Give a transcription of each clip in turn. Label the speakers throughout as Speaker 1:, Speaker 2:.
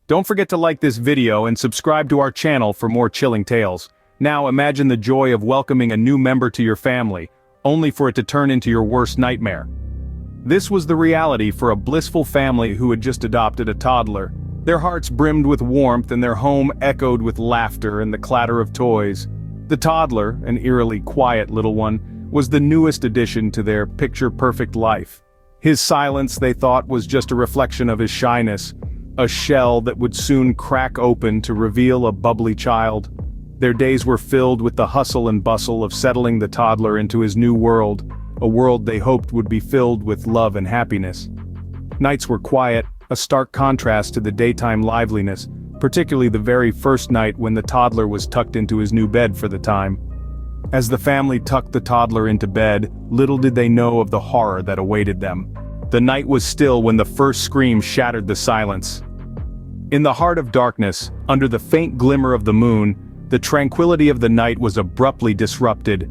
Speaker 1: Don't forget to like this video and subscribe to our channel for more chilling tales. Now imagine the joy of welcoming a new member to your family, only for it to turn into your worst nightmare. This was the reality for a blissful family who had just adopted a toddler. Their hearts brimmed with warmth and their home echoed with laughter and the clatter of toys. The toddler, an eerily quiet little one, was the newest addition to their picture-perfect life. His silence, they thought, was just a reflection of his shyness, a shell that would soon crack open to reveal a bubbly child. Their days were filled with the hustle and bustle of settling the toddler into his new world, a world they hoped would be filled with love and happiness. Nights were quiet, a stark contrast to the daytime liveliness, particularly the very first night when the toddler was tucked into his new bed for the time. As the family tucked the toddler into bed, little did they know of the horror that awaited them. The night was still when the first scream shattered the silence. In the heart of darkness, under the faint glimmer of the moon, the tranquility of the night was abruptly disrupted.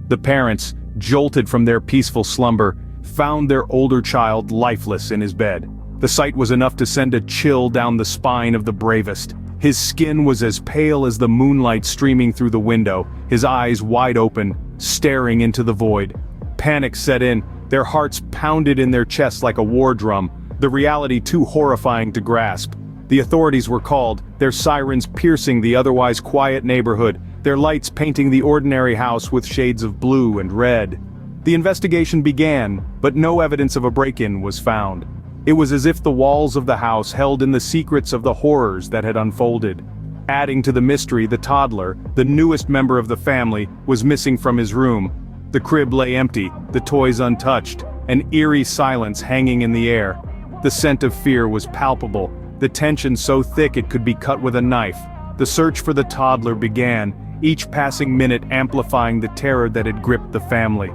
Speaker 1: The parents, jolted from their peaceful slumber, found their older child lifeless in his bed. The sight was enough to send a chill down the spine of the bravest. His skin was as pale as the moonlight streaming through the window, his eyes wide open, staring into the void. Panic set in, their hearts pounded in their chests like a war drum, the reality too horrifying to grasp. The authorities were called, their sirens piercing the otherwise quiet neighborhood, their lights painting the ordinary house with shades of blue and red. The investigation began, but no evidence of a break-in was found. It was as if the walls of the house held in the secrets of the horrors that had unfolded. Adding to the mystery, the toddler, the newest member of the family, was missing from his room. The crib lay empty, the toys untouched, an eerie silence hanging in the air. The scent of fear was palpable, the tension so thick it could be cut with a knife. The search for the toddler began, each passing minute amplifying the terror that had gripped the family.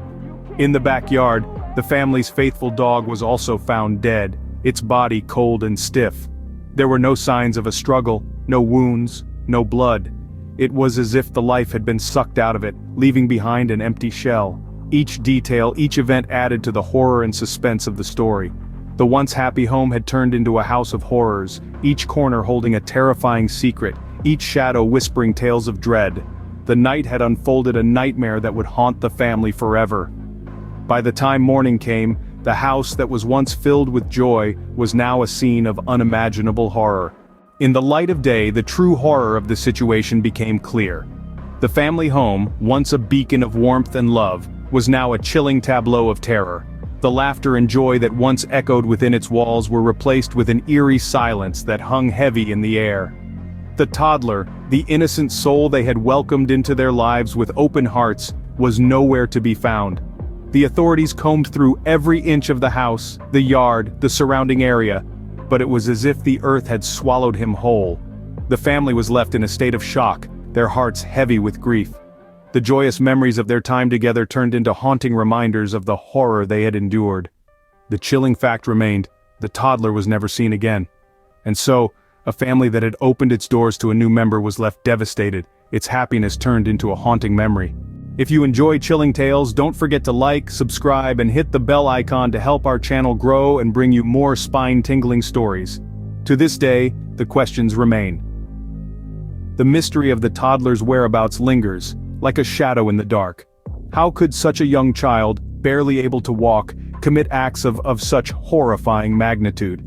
Speaker 1: In the backyard, the family's faithful dog was also found dead, its body cold and stiff. There were no signs of a struggle, no wounds, no blood. It was as if the life had been sucked out of it, leaving behind an empty shell. Each detail, each event added to the horror and suspense of the story. The once happy home had turned into a house of horrors, each corner holding a terrifying secret, each shadow whispering tales of dread. The night had unfolded a nightmare that would haunt the family forever. By the time morning came, the house that was once filled with joy was now a scene of unimaginable horror. In the light of day, the true horror of the situation became clear. The family home, once a beacon of warmth and love, was now a chilling tableau of terror. The laughter and joy that once echoed within its walls were replaced with an eerie silence that hung heavy in the air. The toddler, the innocent soul they had welcomed into their lives with open hearts, was nowhere to be found. The authorities combed through every inch of the house, the yard, the surrounding area, but it was as if the earth had swallowed him whole. The family was left in a state of shock, their hearts heavy with grief. The joyous memories of their time together turned into haunting reminders of the horror they had endured. The chilling fact remained, the toddler was never seen again. And so, a family that had opened its doors to a new member was left devastated, its happiness turned into a haunting memory. If you enjoy chilling tales, don't forget to like, subscribe, and hit the bell icon to help our channel grow and bring you more spine-tingling stories. To this day, the questions remain. The mystery of the toddler's whereabouts lingers, like a shadow in the dark. How could such a young child, barely able to walk, commit acts of such horrifying magnitude?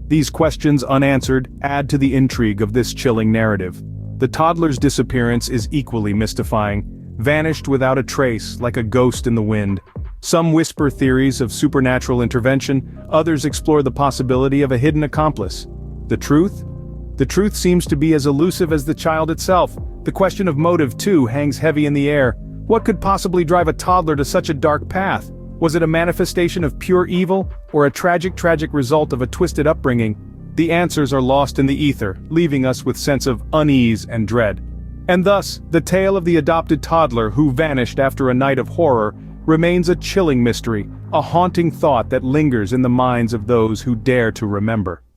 Speaker 1: These questions unanswered add to the intrigue of this chilling narrative. The toddler's disappearance is equally mystifying, vanished without a trace like a ghost in the wind. Some whisper theories of supernatural intervention, others explore the possibility of a hidden accomplice. The truth? The truth seems to be as elusive as the child itself. The question of motive, too, hangs heavy in the air. What could possibly drive a toddler to such a dark path? Was it a manifestation of pure evil, or a tragic result of a twisted upbringing? The answers are lost in the ether, leaving us with sense of unease and dread. And thus, the tale of the adopted toddler who vanished after a night of horror remains a chilling mystery, a haunting thought that lingers in the minds of those who dare to remember.